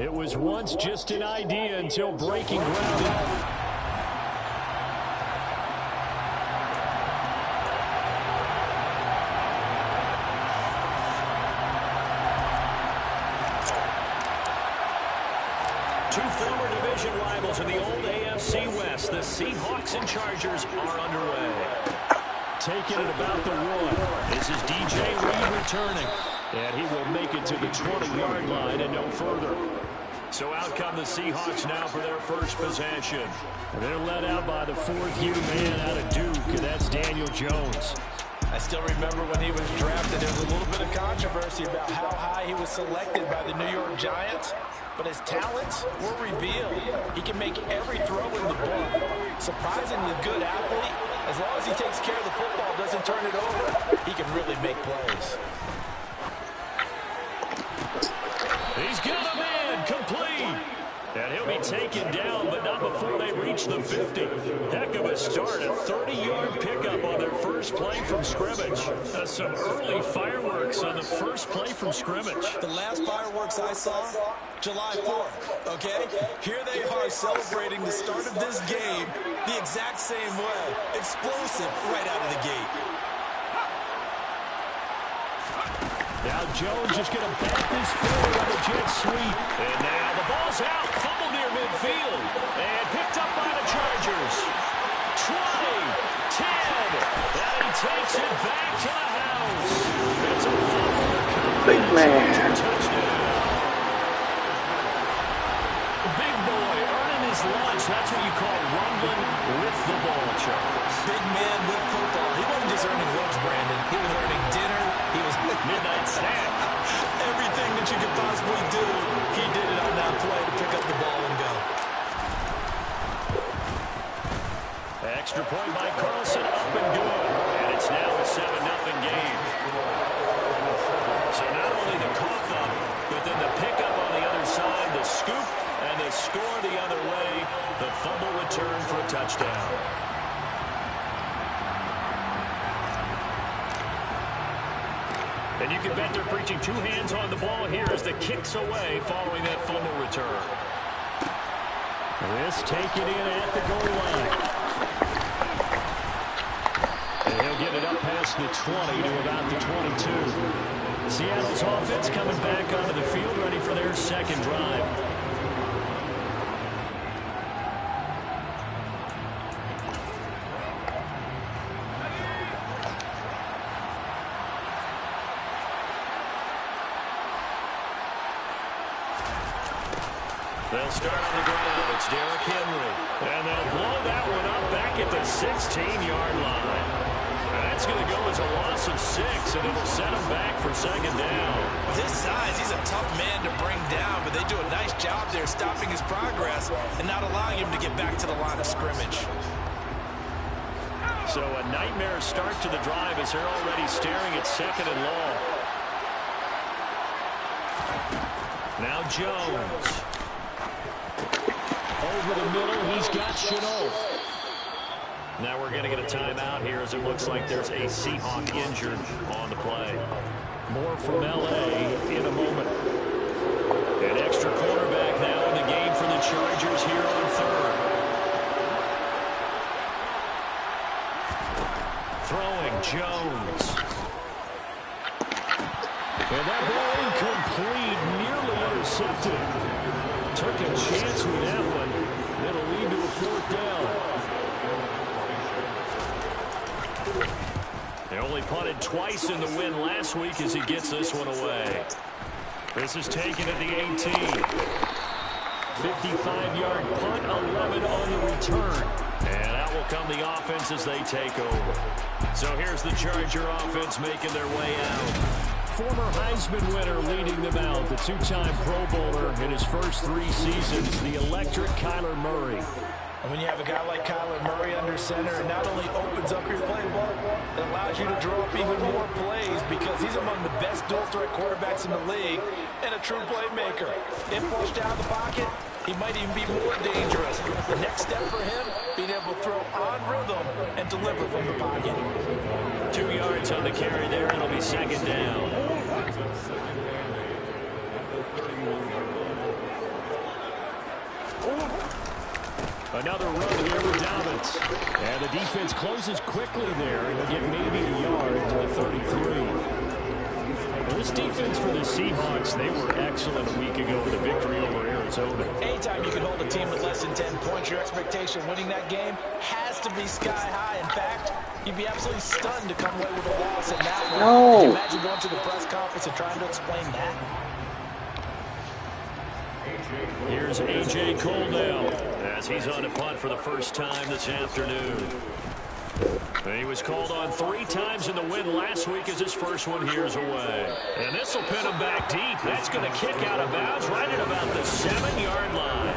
It was once just an idea until breaking ground. Two former division rivals in the old AFC West. The Seahawks and Chargers are underway. Taking it about the one. This is DJ Reed returning. And he will make it to the 20-yard line and no further. So out come the Seahawks now for their first possession. They're led out by the fourth-year man out of Duke, and that's Daniel Jones. I still remember when he was drafted, there was a little bit of controversy about how high he was selected by the New York Giants. But his talents were revealed. He can make every throw in the book. Surprisingly good athlete. As long as he takes care of the football, doesn't turn it over, he can really make plays. He's got a man complete. And he'll be taken down, but not before they reach the 50. Heck of a start, a 30-yard pickup on their first play from scrimmage. Some early fireworks on the first play from scrimmage. The last fireworks I saw, July 4th, okay? Here they are celebrating the start of this game the exact same way. Explosive right out of the gate. Now Jones just going to back this forward on the jet sweep. And now the ball's out. Fumble near midfield. And picked up by the Chargers. 20, 10. And he takes it back to the house. It's a fumble recovery. Big man. Touchdown. Big boy earning his lunch. That's what you call rumbling with the ball, Charles. Big man with football. He wasn't just earning lunch, Brandon. He was earning dinner. He was midnight snack. Everything that you could possibly do, he did it on that play to pick up the ball and go. Extra point by Carlson, up and good. And it's now a 7-0 game. So not only the cough up, but then the pickup on the other side, the scoop, and the score the other way. The fumble return for a touchdown. And you can bet they're preaching two hands on the ball here as the kick's away following that fumble return. This taken in at the goal line. And he'll get it up past the 20 to about the 22. Seattle's offense coming back onto the field, ready for their second drive. They'll start on the ground. It's Derrick Henry. And they'll blow that one up back at the 16-yard line. And that's going to go as a loss of 6, and it'll set him back for second down. With his size, he's a tough man to bring down, but they do a nice job there stopping his progress and not allowing him to get back to the line of scrimmage. So a nightmare start to the drive as they're already staring at second and long. Now Jones. Over the middle, he's got Chenault. Now we're going to get a timeout here as it looks like there's a Seahawk injured on the play. More from L.A. in a moment. An extra quarterback now in the game for the Chargers here on third. Throwing Jones. And that ball incomplete, nearly intercepted. Took a chance with that one. It'll lead to a fourth down. They only punted twice in the win last week as he gets this one away. This is taken at the 18. 55-yard punt, 11 on the return. And out will come the offense as they take over. So here's the Charger offense making their way out. Former Heisman winner leading them out, the two-time Pro Bowler in his first 3 seasons, the electric Kyler Murray. And when you have a guy like Kyler Murray under center, it not only opens up your playbook, it allows you to draw up even more plays because he's among the best dual-threat quarterbacks in the league and a true playmaker. If flushed out of the pocket, he might even be more dangerous. The next step for him, being able to throw on rhythm and deliver from the pocket. 2 yards on the carry there. It'll be second down. Another run here with Dobbins. And the defense closes quickly there. He'll get maybe a yard to the 33. This defense for the Seahawks, they were excellent a week ago with a victory over Arizona. Anytime you can hold a team with less than 10 points, your expectation winning that game has to be sky high. In fact, you'd be absolutely stunned to come away with a loss in that one. No. Can you imagine going to the press conference and trying to explain that? Here's A.J. Cole now as he's on a punt for the first time this afternoon. He was called on 3 times in the win last week as his first one here's away. And this will pin him back deep. That's going to kick out of bounds right at about the 7-yard line.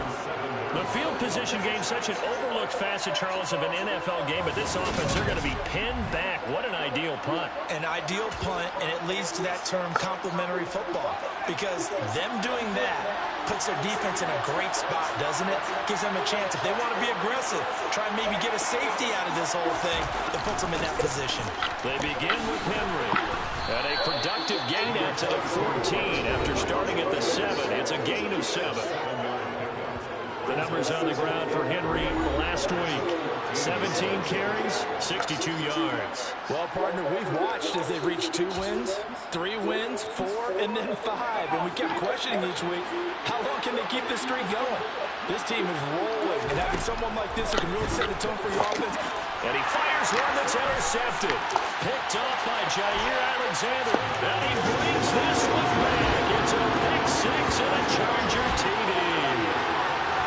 The field position game, such an overlooked facet, Charles, of an NFL game. But this offense, they're going to be pinned back. What an ideal punt. An ideal punt, and it leads to that term complementary football. Because them doing that puts their defense in a great spot, doesn't it? Gives them a chance. If they want to be aggressive, try and maybe get a safety out of this whole thing, it puts them in that position. They begin with Henry. And a productive gain out to the 14 after starting at the 7. It's a gain of 7. The numbers on the ground for Henry last week. 17 carries, 62 yards. Well, partner, we've watched as they've reached 2 wins, 3 wins, 4, and then 5. And we kept questioning each week, how long can they keep this streak going? This team is rolling, and having someone like this who can really set the tone for your offense. And he fires one that's intercepted. Picked off by Jair Alexander. And he brings this one back. It's a pick 6 and a Charger TD.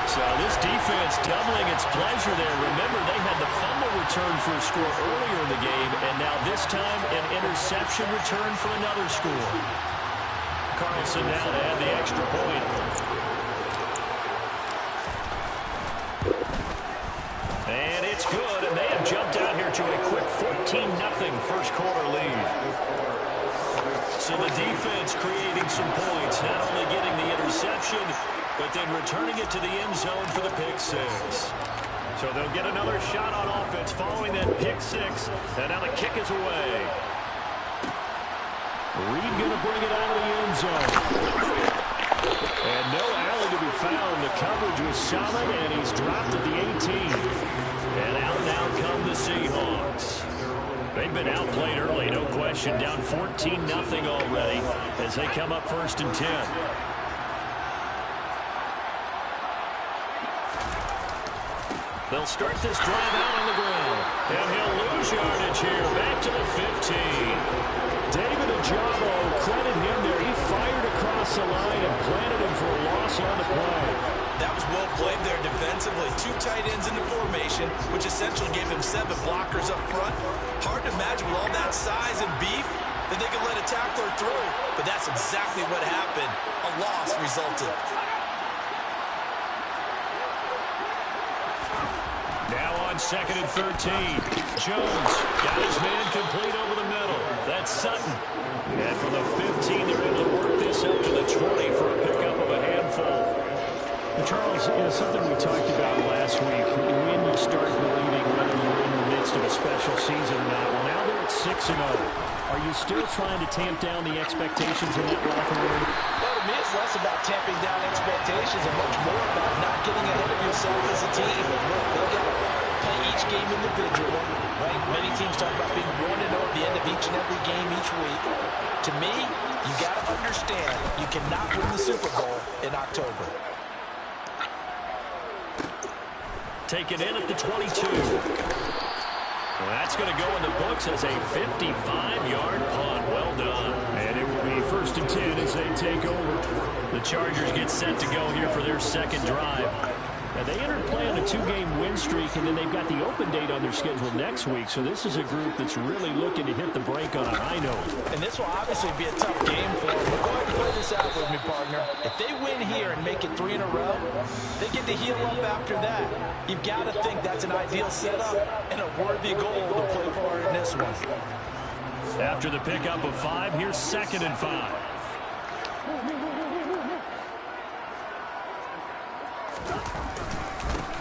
So this defense doubling its pleasure there. Remember, they had the fumble return for a score earlier in the game, and now this time an interception return for another score. Carlson now to add the extra point. And it's good, and they have jumped out here to a quick 14-0 first quarter lead. So the defense creating some points, not only getting the interception, but then returning it to the end zone for the pick 6. So they'll get another shot on offense following that pick 6. And now the kick is away. Reed going to bring it out of the end zone. And no alley to be found. The coverage was solid, and he's dropped at the 18. And out now come the Seahawks. They've been outplayed early, no question. Down 14-0 already as they come up 1st and 10. They'll start this drive out on the ground. And he'll lose yardage here. Back to the 15. David Ojabo, credit him there. He fired across the line and planted him for a loss on the play. That was well played there defensively. 2 tight ends in the formation, which essentially gave him 7 blockers up front. Hard to imagine with all that size and beef that they could let a tackler through. But that's exactly what happened. A loss resulted. Now on 2nd and 13. Jones got his man complete over the middle. That's Sutton. And from the 15, they're able to work this up to the 20 for a pickup of a handful. Charles, something we talked about last week, when you start believing whether you're in the midst of a special season or not. Well, now they're at 6-0. Are you still trying to tamp down the expectations in that locker room? Well, to me, it's less about tamping down expectations and much more about not getting ahead of yourself as a team. And look, they've got to play each game individually, right? Many teams talk about being 1-0 at the end of each and every game each week. To me, you got to understand you cannot win the Super Bowl in October. Taken in at the 22. Well, that's going to go in the books as a 55-yard punt. Well done. And it will be 1st and 10 as they take over. The Chargers get set to go here for their second drive. Now, they entered play on a 2-game win streak, and then they've got the open date on their schedule next week. So this is a group that's really looking to hit the break on a high note. And this will obviously be a tough game for them. But go ahead and play this out with me, partner. If they win here and make it 3 in a row, they get to heal up after that. You've got to think that's an ideal setup and a worthy goal to play for in this one. After the pickup of 5, here's 2nd and 5.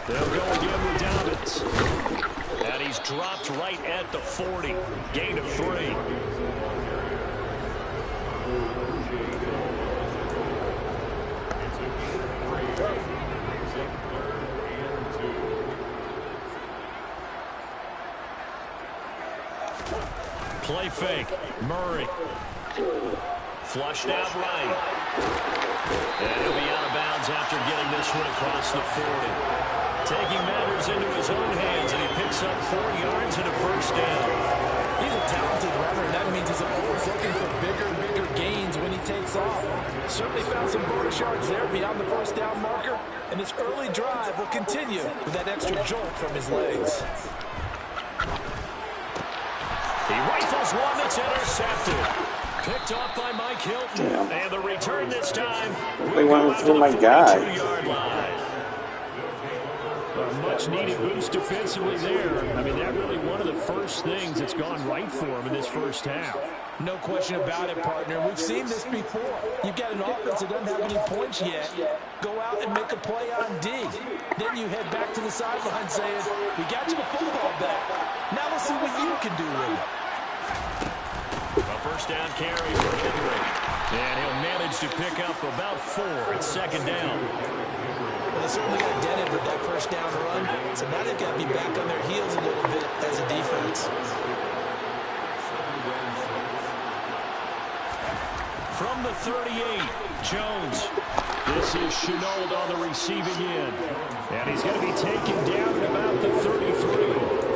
They'll go again with Dobbins. And he's dropped right at the 40. Gain of 3. Play fake. Murray. Flushed out right. And he'll be out of bounds after getting this one across the 40. Taking matters into his own hands, and he picks up 4 yards and a first down. He's a talented runner, and that means he's always looking for bigger and bigger gains when he takes off. Certainly found some bonus yards there beyond the first down marker, and this early drive will continue with that extra jolt from his legs. He rifles one that's intercepted. Picked off by Mike Hilton. Damn. And the return this time. They wanted to throw my guy. 42-yard line. A much-needed boost defensively there. I mean, that really one of the first things that's gone right for him in this first half. No question about it, partner. We've seen this before. You've got an offense that doesn't have any points yet. Go out and make a play on D. Then you head back to the sideline saying, we got you the football back. Now let's see what you can do with it. A first down carry for Henry. And he'll manage to pick up about 4 at second down. Well, they certainly got dented with that first down run. So now they've got to be back on their heels a little bit as a defense. From the 38, Jones. This is Chenault on the receiving end. And he's going to be taken down at about the 33.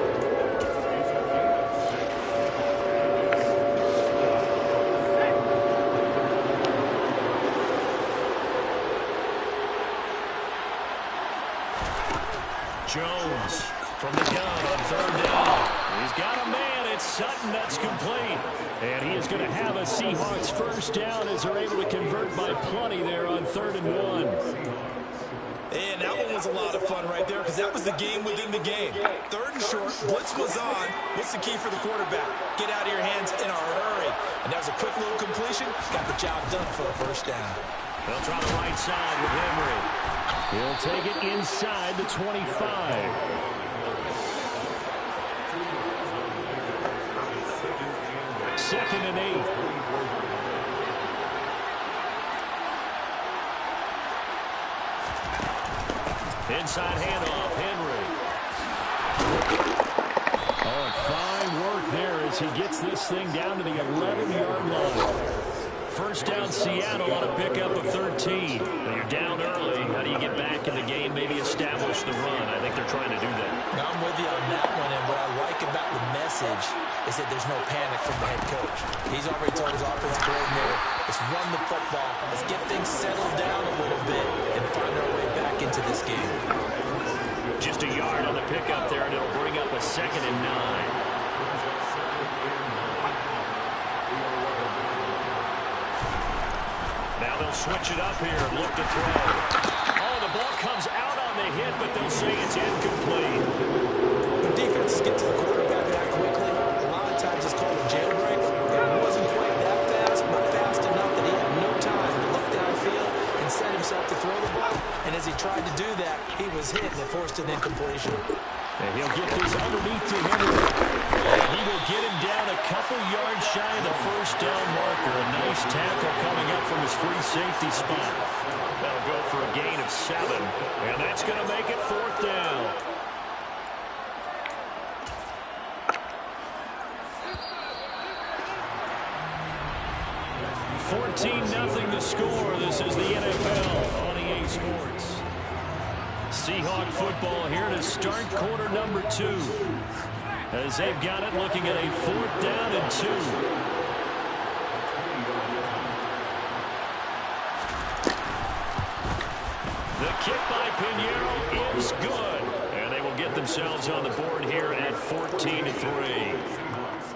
Jones from the gun on third down. He's got a man. It's Sutton that's complete. And he is going to have a Seahawks first down as they're able to convert by plenty there on 3rd and 1. And that one was a lot of fun right there because that was the game within the game. 3rd and short, blitz was on. What's the key for the quarterback? Get out of your hands in a hurry. And that was a quick little completion. Got the job done for a first down. They'll try the right side with Henry. He'll take it inside the 25. Second and 8. Inside handoff, Henry. Oh, and fine work there as he gets this thing down to the 11-yard line. First down Seattle on a pickup of 13. Now you're down early. How do you get back in the game, maybe establish the run? I think they're trying to do that. Now I'm with you on that one, and what I like about the message is that there's no panic from the head coach. He's already told his offensive coordinator, let's run the football, let's get things settled down a little bit and find our way back into this game. Just a yard on the pickup there, and it'll bring up a 2nd and 9. Now they'll switch it up here and look to throw. Oh, the ball comes out on the hit, but they'll say it's incomplete. When defenses get to the quarterback that quickly, a lot of times it's called a jailbreak. It wasn't quite that fast, but fast enough that he had no time to look downfield and set himself to throw the ball. And as he tried to do that, he was hit and it forced an incompletion. And he'll get this underneath to Henry. And he will get him down a couple yards shy of the first down marker. A nice tackle coming up from his free safety spot. That'll go for a gain of 7. And that's going to make it 4th down. Nothing to score. This is the NFL on EA Sports. Seahawk football here to start quarter number 2. As they've got it looking at a 4th down and 2. The kick by Pinheiro is good. And they will get themselves on the board here at 14-3.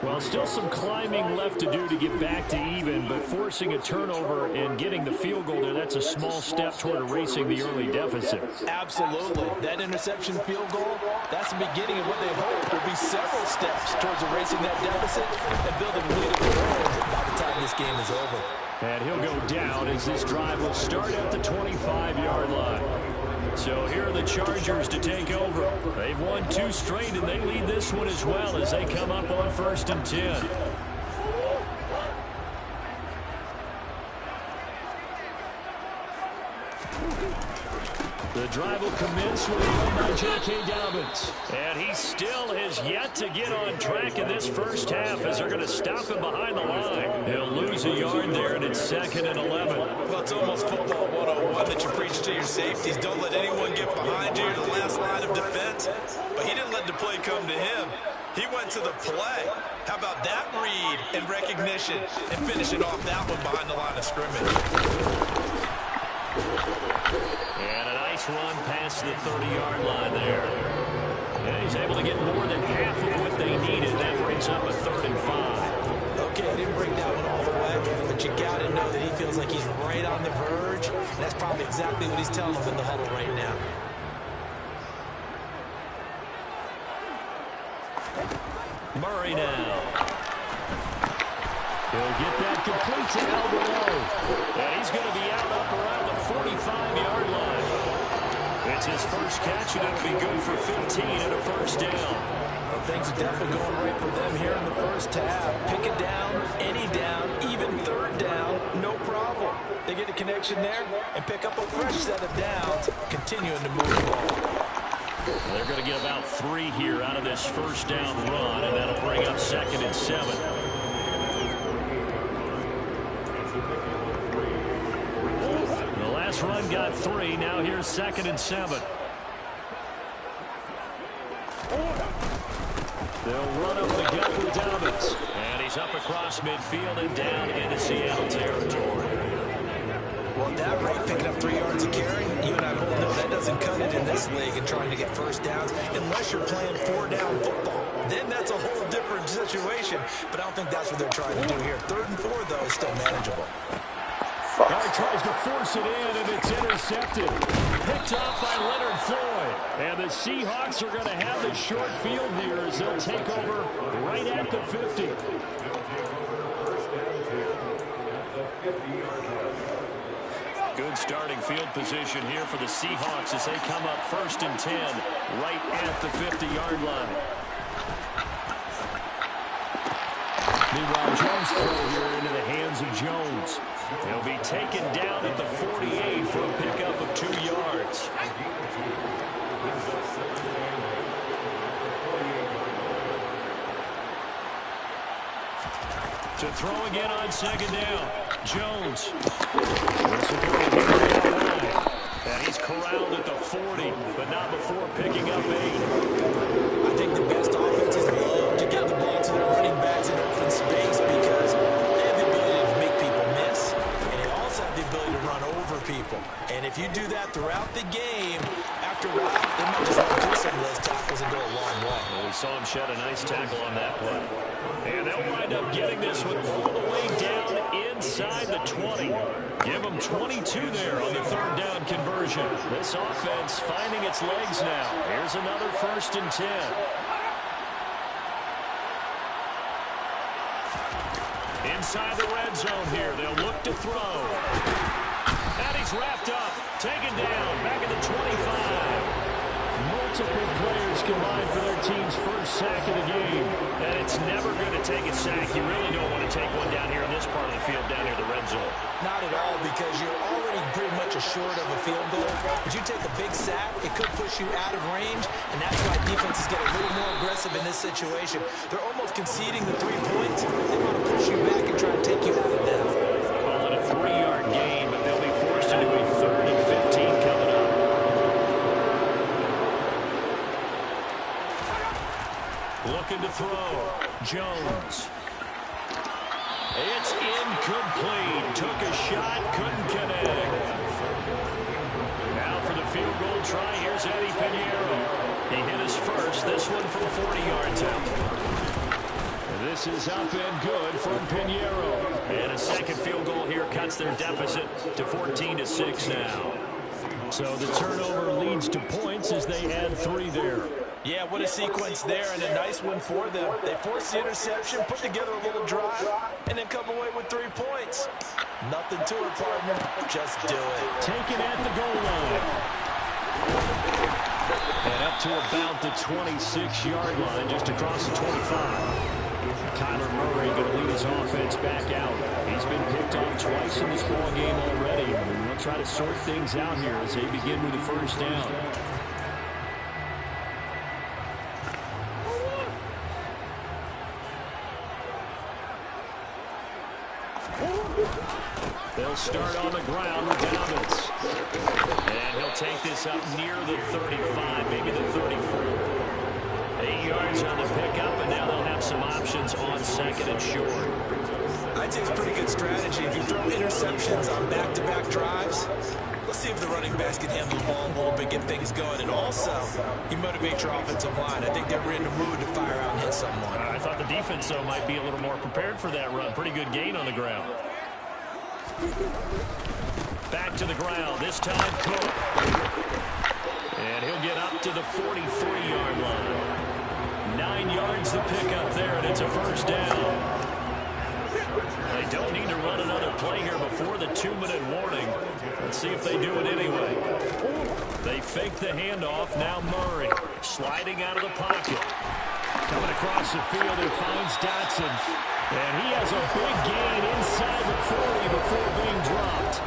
Well, still some climbing left to do to get back to even, but forcing a turnover and getting the field goal there, that's a small step toward erasing the early deficit. Absolutely. That interception field goal, that's the beginning of what they hope will be several steps towards erasing that deficit and building a lead of their own by the time this game is over. And he'll go down as this drive will start at the 25-yard line. So here are the Chargers to take over. They've won 2 straight, and they lead this one as well as they come up on 1st and 10. The drive will commence with a run by J.K. Dobbins. And he still has yet to get on track in this first half as they're going to stop him behind the line. He'll lose a yard there, and it's 2nd and 11. Well, it's almost football 101 that you preach to your safeties. Don't let anyone get behind you. You're the last line of defense. But he didn't let the play come to him. He went to the play. How about that read and recognition and finishing off that one behind the line of scrimmage? And a nice run past the 30-yard line there. Yeah, he's able to get more than half of what they needed. That brings up a 3rd and 5. Okay, he didn't break that one all the way, but you got to know that he feels like he's right on the verge. And that's probably exactly what he's telling them in the huddle right now. Murray now. He'll get that complete to Alvarado. And he's going to be out up around the 45-yard line. It's his first catch, and it'll be good for 15 and a first down. Well, things are definitely going right for them here in the first half. Pick it down, any down, even 3rd down, no problem. They get a connection there and pick up a fresh set of downs, continuing to move the ball. They're going to get about 3 here out of this first down run, and that'll bring up 2nd and 7. The last run got 3. Now here's 2nd and 7. They'll run up the gut with Dobbins. And he's up across midfield and down into Seattle territory. Well, at that rate, picking up 3 yards a carry, you and I both know that doesn't cut it in this league and trying to get first downs unless you're playing 4-down football. Then that's a whole different situation, but I don't think that's what they're trying to do here. 3rd and 4, though, is still manageable. Guy tries to force it in, and it's intercepted. Picked off by Leonard Floyd. And the Seahawks are going to have the short field here as they'll take over right at the 50. Good starting field position here for the Seahawks as they come up 1st and 10 right at the 50-yard line. Meanwhile, Jones throw here into the hands of Jones. He'll be taken down at the 48 for a pickup of 2 yards. To throw again on 2nd down. Jones. And he's corralled at the 40, but not before picking up 8. I think the best offenses love to get the ball to their running backs in open space because they have the ability to make people miss, and they also have the ability to run over people. And if you do that throughout the game, after a while, they might just run through some of those tackles and go a long way. Well, we saw him shed a nice tackle on that play. And they'll wind up getting this one all the way down inside the 20. Give them 22 there on the 3rd down conversion. This offense finding its legs now. Here's another 1st and 10. Inside the red zone here. They'll look to throw. And he's wrapped up. Taken down. Back at the 25. Multiple players combined for their team's first sack of the game. And it's never going to take a sack. You really don't want to take one down here in this part of the field, down near the red zone. Not at all, because you're already pretty much assured of a field goal. But you take a big sack, it could push you out of range, and that's why defenses get a little more aggressive in this situation. They're almost conceding the 3 points. They want to push you back and try to take you out of bounds. Call it a 3-yard gain, but they'll be forced into a 3rd and 15 coming up. Looking to throw. Jones. It's incomplete. Took a shot, couldn't connect. Now for the field goal try, here's Eddie Pinheiro. He hit his first, this one from 40 yards out. This is up and good from Pinheiro. And a second field goal here cuts their deficit to 14-6 now. So the turnover leads to points as they add 3 there. Yeah, what a sequence there, and a nice one for them. They forced the interception, put together a little drive, and then come away with 3 points. Nothing to it, partner. Just do it. Taken at the goal line. And up to about the 26-yard line, just across the 25. Kyler Murray going to lead his offense back out. He's been picked off twice in this ball game already. And they'll try to sort things out here as they begin with the first down. They'll start on the ground with Dobbins. And he'll take this up near the 35, maybe the 34. 8 yards on the pickup, and now they'll have some options on second and short. I'd say it's a pretty good strategy. If you throw interceptions on back-to-back drives, let's see if the running backs can handle the ball a little bit, get things going. And also, you motivate your offensive line. I think they're in the mood to fire out and hit someone. I thought the defense, though, might be a little more prepared for that run. Pretty good gain on the ground. Back to the ground. This time, Cook. And he'll get up to the 43-yard line. 9 yards to pick up there, and it's a first down. They don't need to run another play here before the 2-minute warning. Let's see if they do it anyway. They fake the handoff. Now Murray sliding out of the pocket. Coming across the field, he finds Dotson. And he has a big gain inside the 40 before being dropped.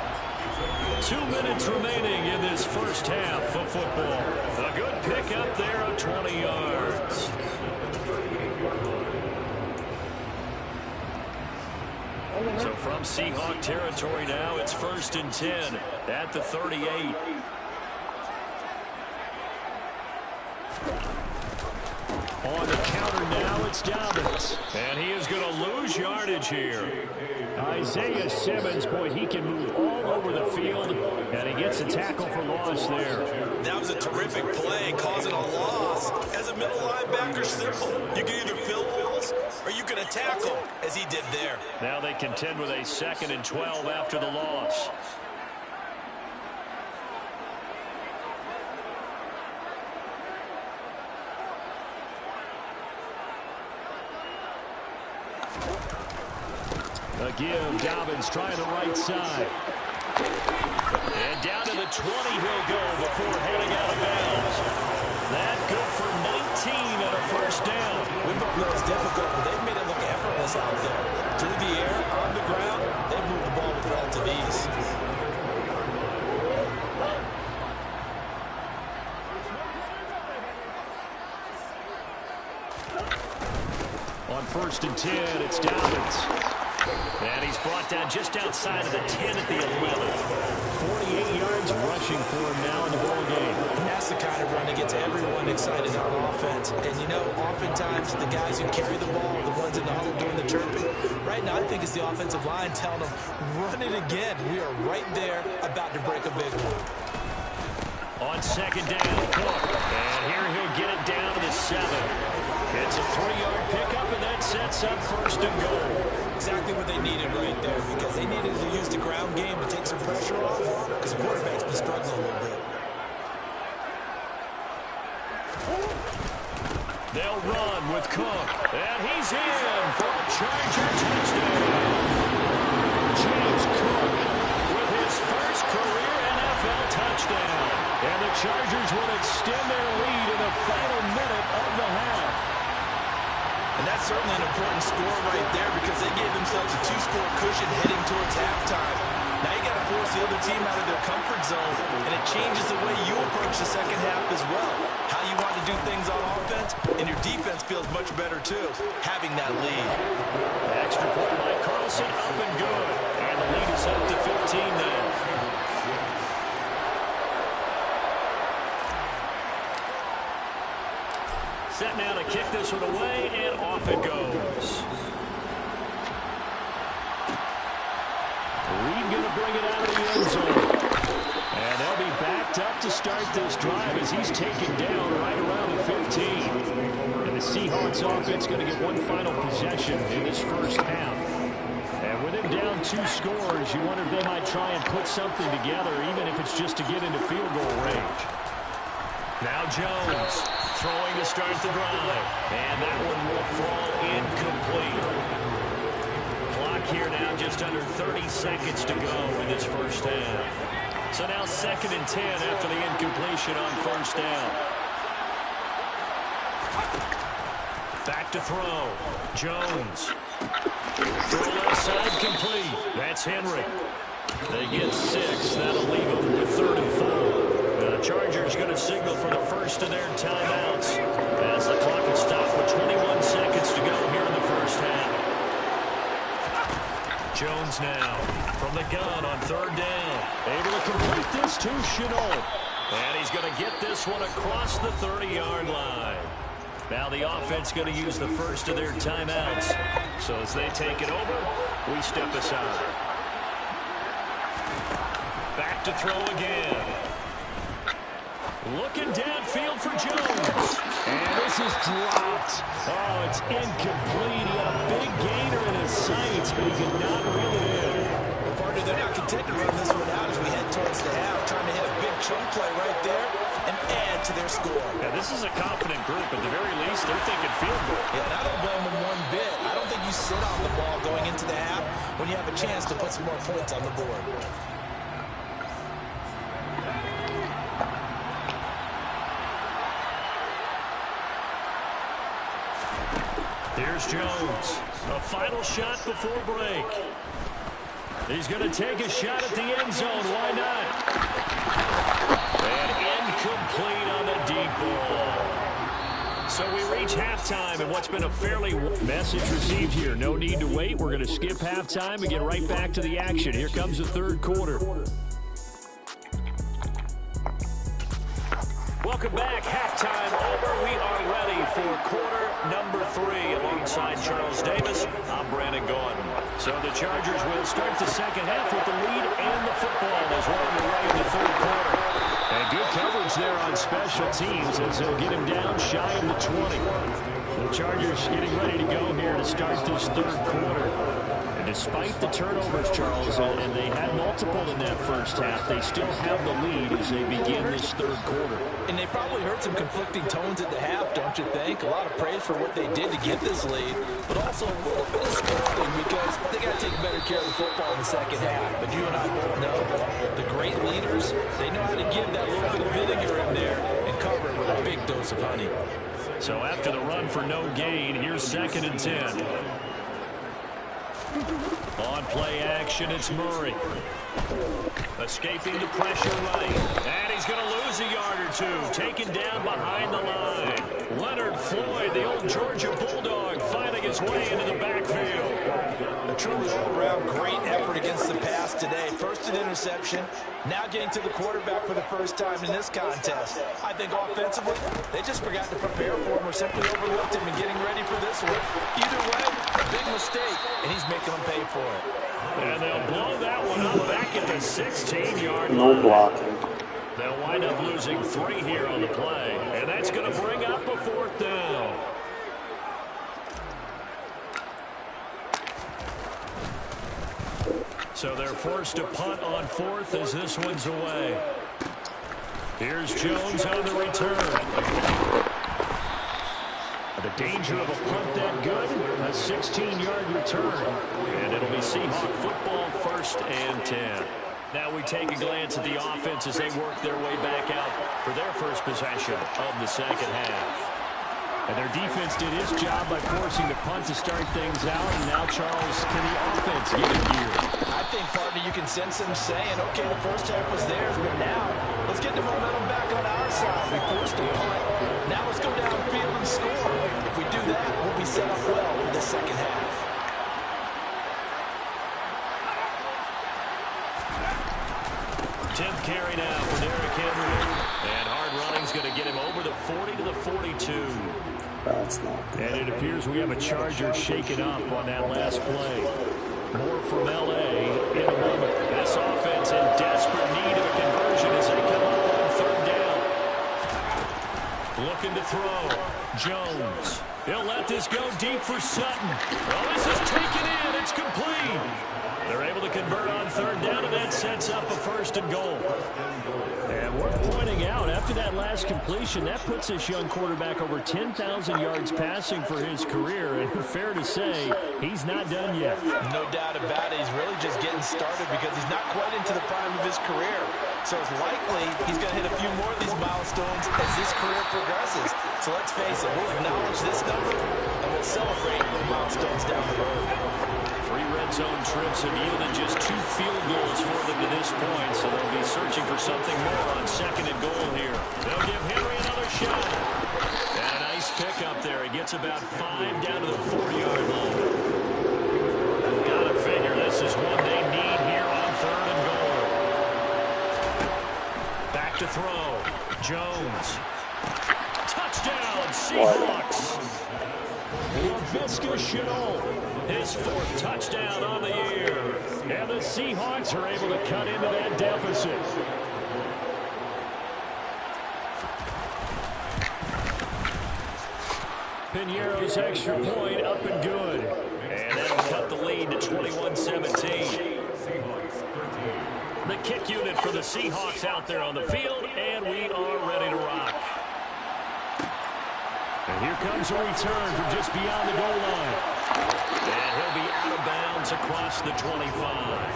2 minutes remaining in this first half of football. A good pickup there of 20 yards. So from Seahawk territory now, it's 1st and 10 at the 38. On the counter now, it's Dobbins. And he is going to lose yardage here. Isaiah Simmons, boy, he can move all over the field, and he gets a tackle for loss there. That was a terrific play, causing a loss. As a middle linebacker, simple. You can either fill holes or you can attack them, as he did there. Now they contend with a 2nd and 12 after the loss. A give, Dobbins trying the right side. And down to the 20 he'll go before heading out of bounds. That good for 19 and a first down. We know it's difficult, but they've made it look effortless out there. Through the air, on the ground, they've moved the ball with relative ease. On 1st and 10, it's Dobbins. And he's brought down just outside of the 10 at the 11. 48 yards rushing for him now in the ball game. That's the kind of run that gets everyone excited on offense. And, you know, oftentimes the guys who carry the ball, the ones in the huddle doing the chirping, right now I think it's the offensive line telling them, run it again. We are right there about to break a big one. On 2nd down, Cook. And here he'll get it down to the 7. It's a 3-yard pickup, and that sets up 1st and goal. Exactly what they needed right there, because they needed to use the ground game to take some pressure off, because the quarterback's been struggling a little bit. They'll run with Cook, and he's in for a Charger touchdown. James Cook with his first career NFL touchdown. And the Chargers will extend their lead in the final minute of the half. And that's certainly an important score right there, because they gave themselves a 2-score cushion heading towards halftime. Now you got to force the other team out of their comfort zone, and it changes the way you approach the second half as well. How you want to do things on offense, and your defense feels much better too, having that lead. Extra point by Carlson, up and good. And the lead is up to 15 now. Set now to kick this one away, and off it goes. Reed going to bring it out of the end zone. And they'll be backed up to start this drive as he's taken down right around the 15. And the Seahawks offense going to get one final possession in this first half. And with him down 2 scores, you wonder if they might try and put something together, even if it's just to get into field goal range. Now Jones throwing to start the drive. And that one will fall incomplete. Clock here now just under 30 seconds to go in this first half. So now 2nd and 10 after the incompletion on 1st down. Back Back to throw. Jones. Throw left side complete. That's Henry. They get 6. That'll leave them with 3rd and 4. The Chargers going to signal for the first of their timeouts as the clock is stopped with 21 seconds to go here in the first half. Jones now from the gun on 3rd down. Able to complete this to Chenault. And he's going to get this one across the 30-yard line. Now the offense going to use the first of their timeouts. So as they take it over, we step aside. Back to throw again. Looking downfield for Jones. And this is dropped. Oh, it's incomplete. He had a big gainer in his sights, but he could not reel it in. Partner, they're not content to run this one out as we head towards the half, trying to hit a big chunk play right there and add to their score. Yeah, this is a confident group. At the very least, they're thinking field goal. Yeah, and I don't blame them one bit. I don't think you sit on the ball going into the half when you have a chance to put some more points on the board. Here's Jones. A final shot before break. He's going to take a shot at the end zone. Why not? And incomplete on the deep ball. So we reach halftime in what's been a fairly... Message received here. No need to wait. We're going to skip halftime and get right back to the action. Here comes the 3rd quarter. Welcome back. Halftime over. We are ready for quarter number 3. Alongside Charles Davis, I'm Brandon Gordon. So the Chargers will start the second half with the lead and the football as we're underway in the 3rd quarter. And good coverage there on special teams as they'll get him down shy of the 20. The Chargers getting ready to go here to start this 3rd quarter. And despite the turnovers, Charles, and they had multiple in that first half, they still have the lead as they begin this 3rd quarter. And they probably heard some conflicting tones at the half, don't you think? A lot of praise for what they did to get this lead, but also a little bit of scolding because they got to take better care of the football in the second half. But you and I both know the great leaders, they know how to give that little bit of vinegar in there and cover it with a big dose of honey. So after the run for no gain, here's 2nd and 10. On play action, it's Murray. Escaping the pressure right. And he's going to lose a yard or 2. Taken down behind the line. Leonard Floyd, the old Georgia Bulldog, finding his way into the backfield. A truly all-around great effort against the pass today. First an interception, now getting to the quarterback for the first time in this contest. I think offensively, they just forgot to prepare for him or simply overlooked him in getting ready for this one. Either way, a big mistake, and he's making them pay for it. And they'll blow that one up back at the 16-yard line. No blocking. They'll wind up losing 3 here on the play, and that's going to bring up a 4th down. So they're forced to punt on 4th as this one's away. Here's Jones on the return. The danger of a punt that good, a 16-yard return. And it'll be Seahawk football, 1st and 10. Now we take a glance at the offense as they work their way back out for their first possession of the second half. And their defense did its job by forcing the punt to start things out. And now, Charles, can the offense get in gear? I think, partner, you can sense them saying, okay, the first half was theirs, but now let's get the momentum back on our side. We forced a punt. Now let's go downfield and score. If we do that, we'll be set up well for the second half. Tenth carry now for Derrick Henry. And hard running's going to get him over the 40 to the 42. That's not good. And it appears we have a Charger shaken up on that last play. More from L.A. in a moment. This offense in desperate need of a conversion as they come up on 3rd down. Looking to throw. Jones. He'll let this go deep for Sutton. Oh, this is taken in. It's complete. They're able to convert on 3rd down, and that sets up a 1st and goal. And worth pointing out, after that last completion, that puts this young quarterback over 10,000 yards passing for his career. And fair to say, he's not done yet. No doubt about it. He's really just getting started because he's not quite into the prime of his career. So it's likely he's going to hit a few more of these milestones as his career progresses. So let's face it, we'll acknowledge this number, and we'll celebrate the milestones down the road. 3 red zone trips have yielded just 2 field goals for them to this point, so they'll be searching for something more on 2nd and goal here. They'll give Henry another shot. And a nice pickup there. He gets about 5 down to the 4-yard line. Gotta figure this is one they need here on 3rd and goal. Back to throw. Jones. Touchdown, Seahawks. LaVisca Chenault, his 4th touchdown on the year. And the Seahawks are able to cut into that deficit. Piñeiro's extra point up and good. And that'll cut the lead to 21-17. The kick unit for the Seahawks out there on the field, and we are ready to rock. And here comes a return from just beyond the goal line. And he'll be out of bounds across the 25.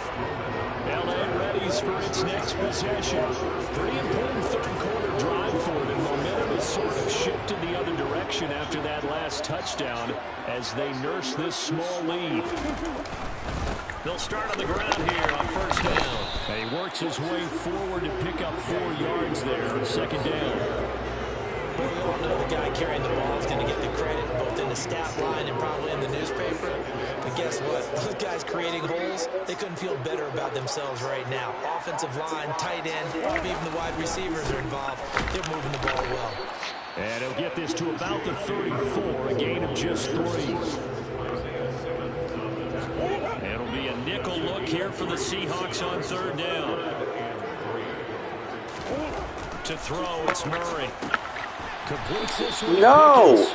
LA readies for its next possession. Pretty important 3rd quarter drive for them. Momentum has sort of shifted the other direction after that last touchdown as they nurse this small lead. They'll start on the ground here on 1st down. And he works his way forward to pick up 4 yards there on 2nd down. We all know the guy carrying the ball is going to get the credit both in the stat line and probably in the newspaper. But guess what? Those guys creating holes, they couldn't feel better about themselves right now. Offensive line, tight end, even the wide receivers are involved. They're moving the ball well. And he'll get this to about the 34, a gain of just 3. It'll be a nickel look here for the Seahawks on 3rd down. To throw, it's Murray. Completes this one. No!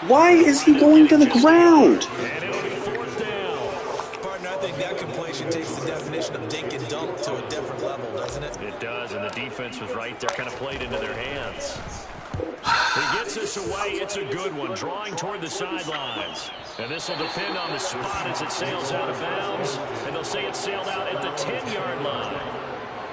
Why is he going to the ground? And it'll be 4th down. Partner, I think that completion takes the definition of dink and dunk to a different level, doesn't it? It does, and the defense was right there, kind of played into their hands. He gets this away. It's a good one, drawing toward the sidelines. And this will depend on the spot as it sails out of bounds. And they'll say it sailed out at the 10-yard line.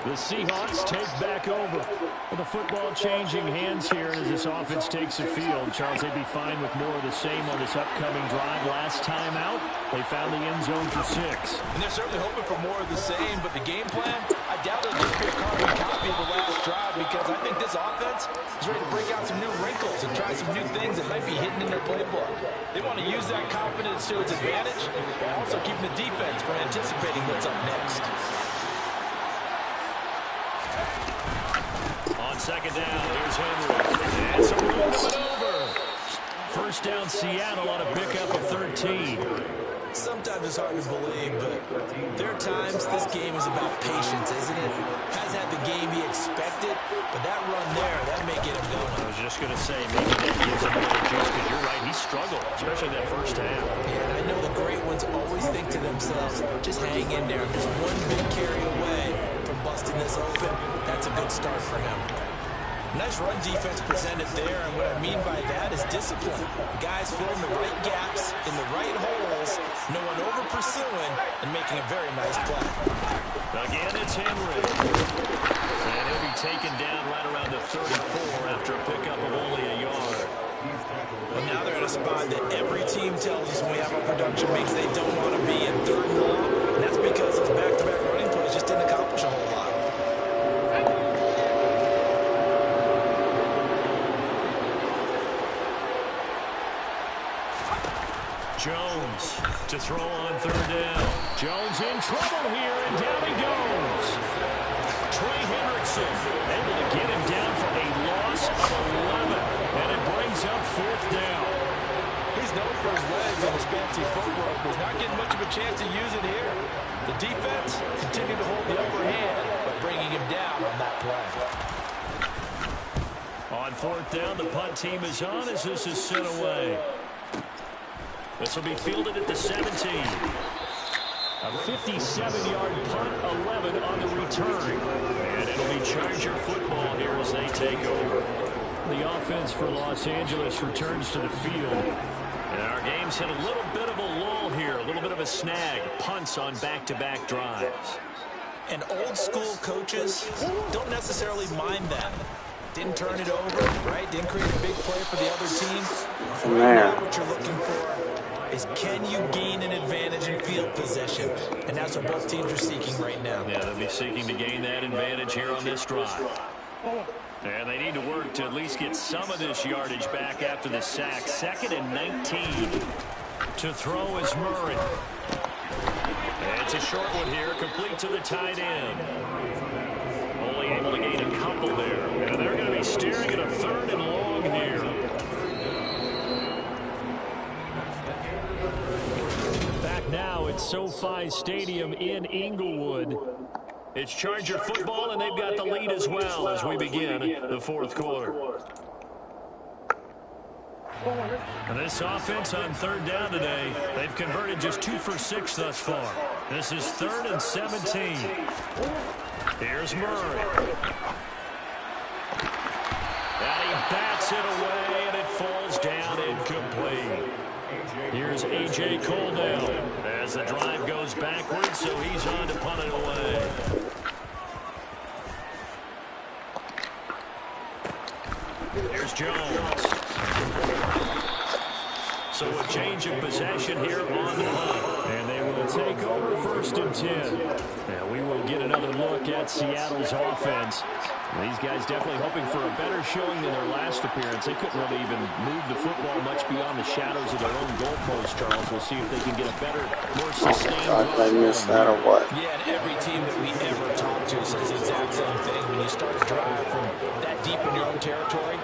The Seahawks take back over. With the football changing hands here as this offense takes the field. Charles, they'd be fine with more of the same on this upcoming drive. Last time out, they found the end zone for 6. And they're certainly hoping for more of the same, but the game plan, I doubt it'll just be a carbon copy of the last drive because I think this offense is ready to break out some new wrinkles and try some new things that might be hidden in their playbook. They want to use that confidence to its advantage, while also keeping the defense from anticipating what's up next. On 2nd down, here's Henry. And some room to maneuver. 1st down, Seattle on a pickup of 13. Sometimes it's hard to believe, but there are times this game is about patience, isn't it? Hasn't had the game he expected, but that run there, that may get him going. I was just going to say, maybe that gives him a little juice, because you're right, he struggled, especially that 1st half. Yeah, and I know the great ones always think to themselves, just hang in there. Just one big carry away from busting this open. That's a good start for him. Nice run defense presented there, and what I mean by that is discipline. Guys filling the right gaps in the right holes, no one over-pursuing, and making a very nice play. Again, it's Henry. And he'll be taken down right around the 34 after a pickup of only a yard. Well, now they're in a spot that every team tells us when we have our production meets they don't want to be in 3rd and long, and that's because those back-to-back running plays just didn't accomplish a whole lot. Jones to throw on 3rd down. Jones in trouble here, and down he goes. Trey Hendrickson able to get him down for a loss of 11, and it brings up 4th down. He's known for his legs and his fancy footwork. Was not getting much of a chance to use it here. The defense continued to hold the upper hand by bringing him down on that play. On 4th down, the punt team is on as this is sent away. This will be fielded at the 17. A 57-yard punt, 11 on the return. And it'll be Charger football here as they take over. The offense for Los Angeles returns to the field. And our game's hit a little bit of a lull here, a little bit of a snag. Punts on back-to-back drives. And old school coaches don't necessarily mind that. Didn't turn it over, right? Didn't create a big play for the other team. Right now, what you're looking for is, can you gain an advantage in field position? And that's what both teams are seeking right now. Yeah, they'll be seeking to gain that advantage here on this drive. And they need to work to at least get some of this yardage back after the sack. 2nd and 19. To throw is Murray. It's a short one here, complete to the tight end. Only able to gain a couple there. And they're going to be staring at a 3rd and long here. Back now at SoFi Stadium in Inglewood. It's Charger football, and they've got the lead as well as we begin the 4th quarter. And this offense on 3rd down today, they've converted just 2 for 6 thus far. This is 3rd and 17. Here's Murray. And he bats it away, and it falls down incomplete. Here's A.J. Coldell. As the drive goes backwards, so he's on to punt it away. Here's Jones. So a change of possession here on the punt. And they will take over 1st and 10. Now we will get another look at Seattle's offense. These guys definitely hoping for a better showing than their last appearance. They couldn't really even move the football much beyond the shadows of their own goalpost, Charles. We'll see if they can get a better, more sustained... Oh, God, did I miss that or what? Yeah, and every team that we ever talk to says the exact same thing. When you start a drive from that deep in your own territory,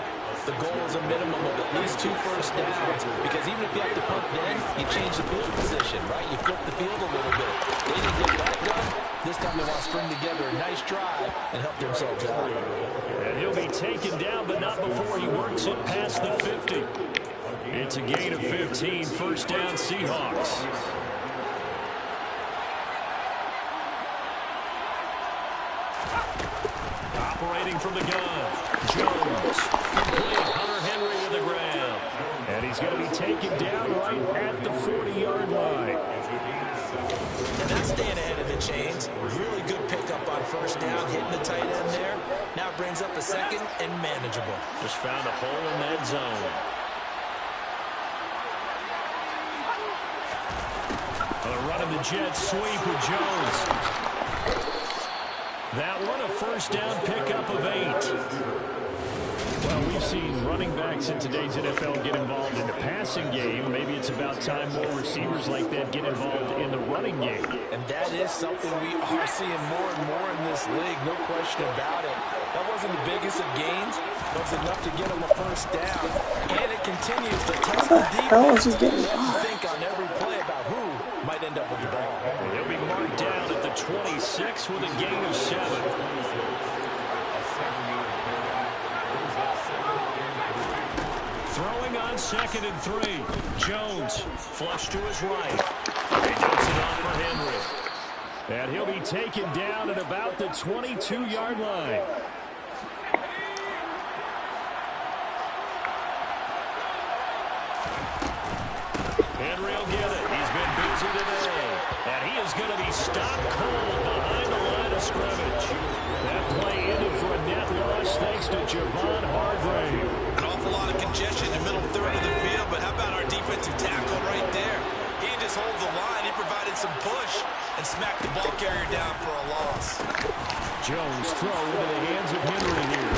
the goal is a minimum of at least 2 first downs, because even if you have to punt then, you change the field position, right? You flip the field a little bit. They didn't get that done. This time they want to string together a nice drive and help themselves out. And he'll be taken down, but not before he works it past the 50. It's a gain of 15, 1st down Seahawks. Operating from the gun, Jones. Complete. Hunter Henry to the ground. And he's going to be taken down right at the 40-yard line. And that's staying ahead of the chains. Really good pickup on 1st down, hitting the tight end there. Now it brings up a 2nd and manageable. Just found a hole in that zone. Running the jet sweep with Jones. That one a 1st down pickup of 8. Well, we've seen running backs in today's NFL get involved in the passing game. Maybe it's about time more receivers like that get involved in the running game. And that is something we are seeing more and more in this league, no question about it. That wasn't the biggest of gains, but it's enough to get him a 1st down. And it continues to test the defense. Think on every play about who might end up with the ball. He'll be marked down at the 26 with a gain of 7. Throwing on 2nd and 3. Jones Flush to his right. He dumps it off for Henry. And he'll be taken down at about the 22-yard line. Henry will get it. He's been busy today. And he is going to be stopped cold behind the line of scrimmage. That play ended for a net loss thanks to Javon Hargrave. An awful lot of congestion in the middle 3rd of the field, but how about our defensive tackle right there? He didn't just hold the line. He provided some push and smacked the ball carrier down for a loss. Jones throw into the hands of Henry here.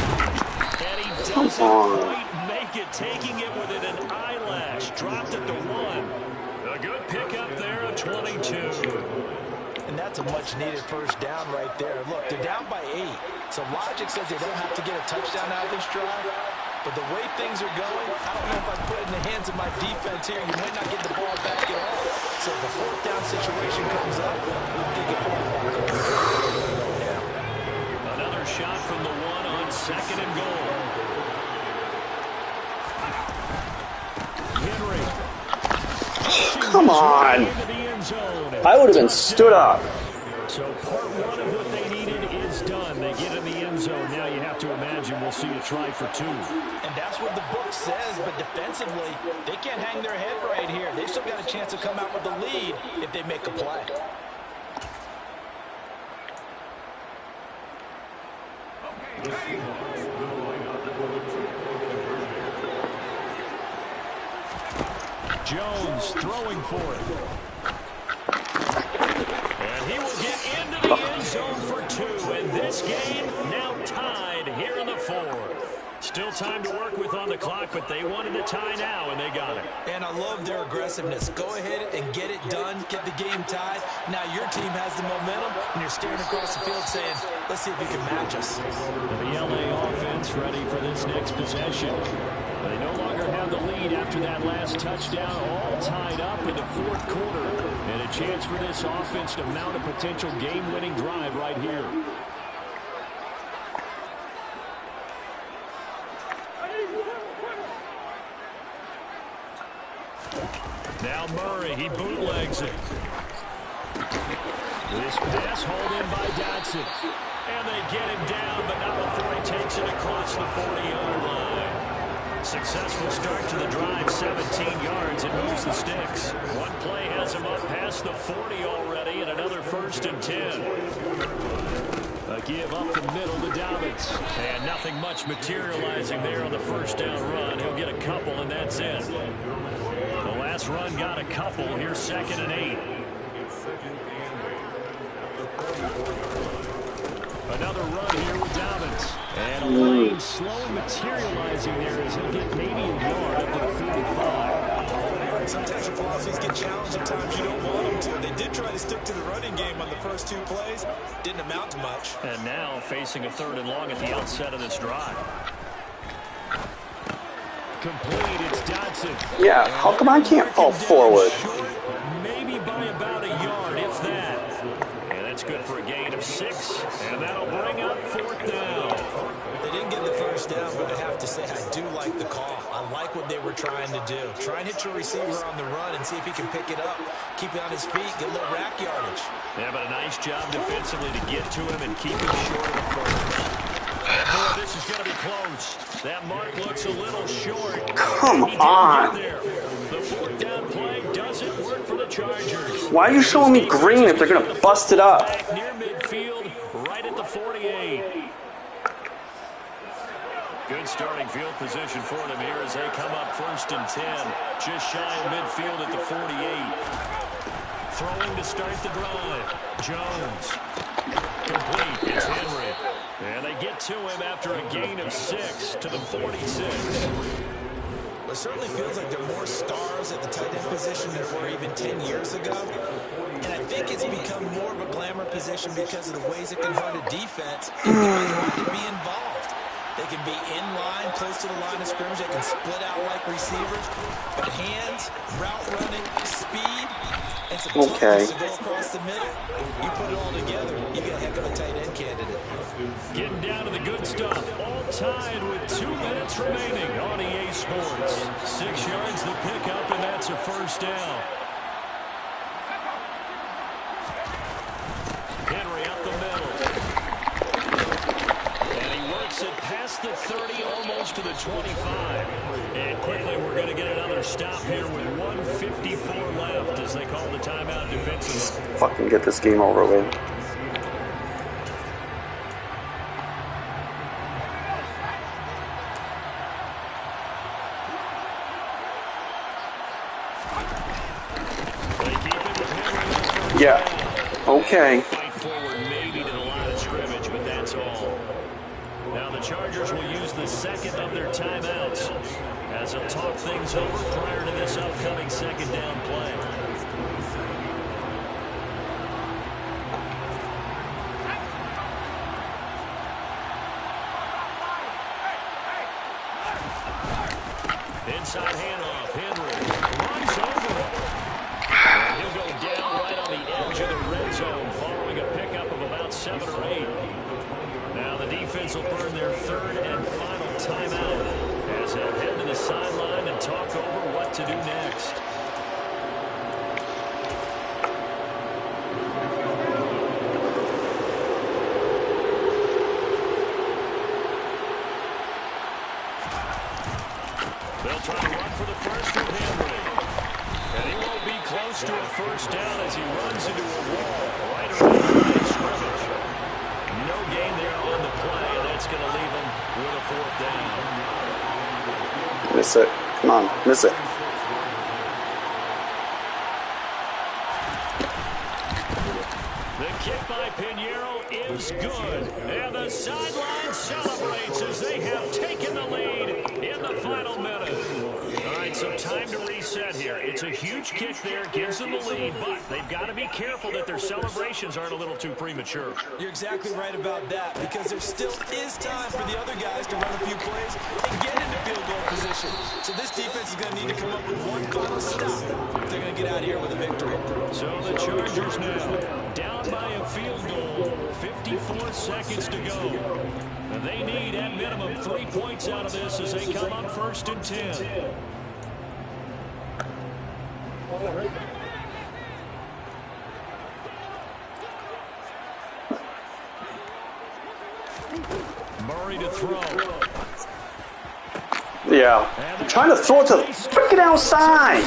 And he doesn't quite make it, taking it within an eyelash. Dropped it to 1. A good pickup there of 22. And that's a much-needed 1st down right there. Look, they're down by 8. So logic says they don't have to get a touchdown out of this drive. But the way things are going, I don't know if I put it in the hands of my defense here. You might not get the ball back at all. So if a 4th down situation comes up, they get the ball back. Another shot from the 1 on 2nd and goal. Henry. Come on. I would have been stood up. So part 1 of what they needed is done. They get in the end zone. Now you have to imagine we'll see a try for 2. And that's what the book says, but defensively, they can't hang their head right here. They've still got a chance to come out with the lead if they make a play. Jones throwing for it. And he will get into the end zone for 2. And this game now tied here in the 4th. Still time to work with on the clock, but they wanted a tie now, and they got it. And I love their aggressiveness. Go ahead and get it done, get the game tied. Now your team has the momentum, and you're staring across the field saying, let's see if you can match us. The LA offense ready for this next possession. They no longer have the lead after that last touchdown, all tied up in the 4th quarter. And a chance for this offense to mount a potential game-winning drive right here. Now Murray, he bootlegs it. This pass hauled in by Dotson. And they get him down, but not before he takes it across the 40-yard line. Successful start to the drive, 17 yards. It moves the sticks. One play has him up past the 40 already, and another 1st and 10. A give up the middle to Dobbins. And nothing much materializing there on the 1st down run. He'll get a couple, and that's it. The last run got a couple. Here's 2nd and 8. Another run here with Dobbins. And a lane slow materializing there as he'll get maybe a yard up to the 45. Sometimes your philosophies get challenged. Sometimes you don't want them to. They did try to stick to the running game on the first 2 plays. Didn't amount to much. And now facing a 3rd and long at the outset of this drive. Complete, it's Dotson. Yeah, how come I can't fall forward? Short, maybe by about a yard, if that. And that's good for a gain of 6. And that'll bring up 4th down. They didn't get the 1st down, but I have to say I do like the call. I like what they were trying to do. Try and hit your receiver on the run and see if he can pick it up. Keep it on his feet, get a little rack yardage. Yeah, but a nice job defensively to get to him and keep him short of the 1st. Boy, this is going to be close. That mark looks a little short. Come on. The 4th down play doesn't work for the Chargers. Why are you showing me green if they're going to bust it up? Back near midfield, right at the 48. Good starting field position for them here as they come up 1st and 10. Just shy of midfield at the 48. Throwing to start the drive. Jones. Complete. It's Henry. And they get to him after a gain of 6 to the 46. It certainly feels like there are more stars at the tight end position than there were even 10 years ago. And I think it's become more of a glamour position because of the ways it can hurt a defense and guys want to be involved. They can be in line, close to the line of scrimmage. They can split out like receivers. But hands, route running, speed, and some toughness to go across the middle. You put it all together, you get a heck of a tight end candidate. Getting down to the good stuff. All tied with 2 minutes remaining on EA Sports. 6 yards the pickup, and that's a 1st down. Henry up the middle. And he works it past the 30, almost to the 25. And quickly we're going to get another stop here with 1:54 left as they call the timeout defensively. Fucking get this game over with. Yeah. Okay. Fight forward maybe to the line of scrimmage, but that's all. Now the Chargers will use the 2nd of their timeouts as they'll talk things over prior to this upcoming 2nd down play. Inside handoff, Henry runs over it. And he'll go down right on the edge of the red zone following a pickup of about 7 or 8. Now the defense will burn their 3rd and final timeout as they'll head to the sideline and talk over what to do next. They'll try to run for the 1st with Henry. And he won't be close to a 1st down as he runs into a wall right around the line of scrimmage. No gain there on the play, and that's going to leave them with a 4th down. Miss it. Come on, miss it. The kick by Pinheiro is good. And the sideline celebrates as they have taken the lead in the final minute. All right, so time to reset here. It's a huge kick there, gives them the lead, but they've got to be careful that their celebrations aren't a little too premature. You're exactly right about that, because there still is time for the other guys to run a few plays and get into field goal position. So this defense is going to need to come up with one final stop if they're going to get out of here with a victory. So the Chargers now down by a field goal, 54 seconds to go. And they need at minimum 3 points out of this as they come up 1st and 10. Murray to throw. Yeah. I'm trying to throw it to the freaking outside.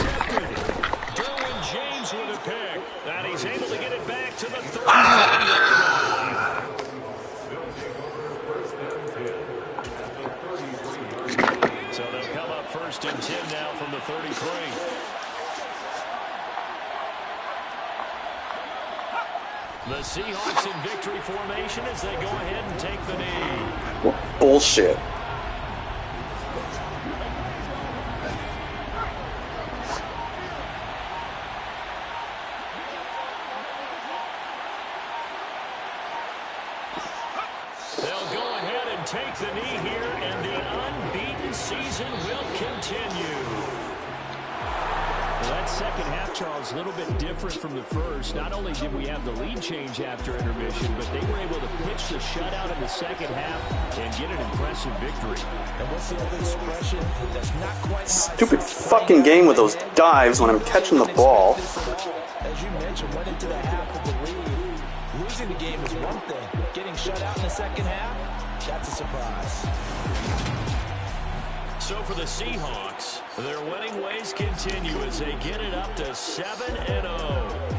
Derwin James with a pick. And he's able to get it back to the 30. So they'll come up 1st and 10 now from the 33. The Seahawks in victory formation as they go ahead and take the knee. What bullshit. They'll go ahead and take the knee here, and the unbeaten season will continue. Well, that second half, Charles, a little bit different from the first. Not only did we have the lead change after intermission, but they were able to pitch the shutout in the second half and get an impressive victory. And what's the other expression that's not quite Stupid fucking game with those dives when I'm catching the ball. As you mentioned, went into the half with the lead. Losing the game is one thing. Getting shut out in the second half, that's a surprise. So for the Seahawks, their winning ways continue as they get it up to 7-0.